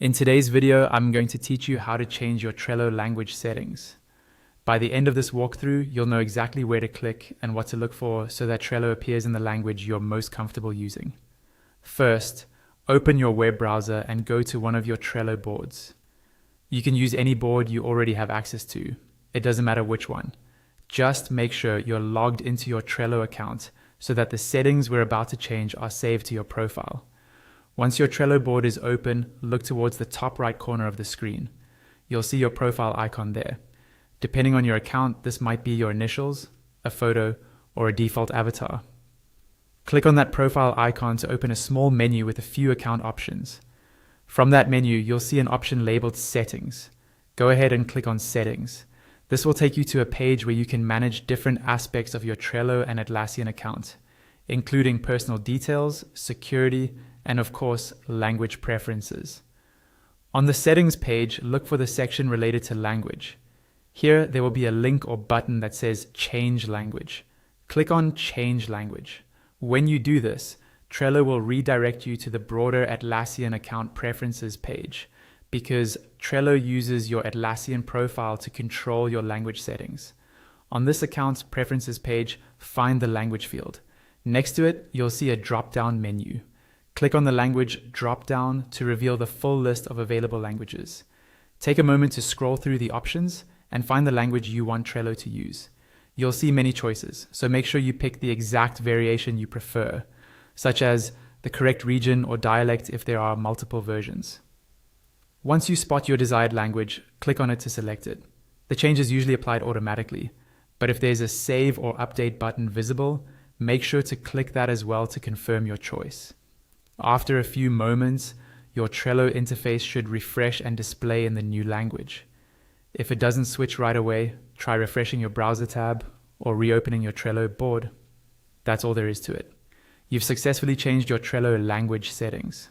In today's video, I'm going to teach you how to change your Trello language settings. By the end of this walkthrough, you'll know exactly where to click and what to look for so that Trello appears in the language you're most comfortable using. First, open your web browser and go to one of your Trello boards. You can use any board you already have access to. It doesn't matter which one. Just make sure you're logged into your Trello account so that the settings we're about to change are saved to your profile. Once your Trello board is open, look towards the top right corner of the screen. You'll see your profile icon there. Depending on your account, this might be your initials, a photo, or a default avatar. Click on that profile icon to open a small menu with a few account options. From that menu, you'll see an option labeled Settings. Go ahead and click on Settings. This will take you to a page where you can manage different aspects of your Trello and Atlassian account, including personal details, security, and of course, language preferences. On the settings page, look for the section related to language. Here, there will be a link or button that says Change Language. Click on Change Language. When you do this, Trello will redirect you to the broader Atlassian account preferences page because Trello uses your Atlassian profile to control your language settings. On this account's preferences page, find the language field. Next to it, you'll see a drop-down menu. Click on the language drop-down to reveal the full list of available languages. Take a moment to scroll through the options and find the language you want Trello to use. You'll see many choices, so make sure you pick the exact variation you prefer, such as the correct region or dialect if there are multiple versions. Once you spot your desired language, click on it to select it. The change is usually applied automatically, but if there's a Save or Update button visible, make sure to click that as well to confirm your choice. After a few moments, your Trello interface should refresh and display in the new language. If it doesn't switch right away, try refreshing your browser tab or reopening your Trello board. That's all there is to it. You've successfully changed your Trello language settings.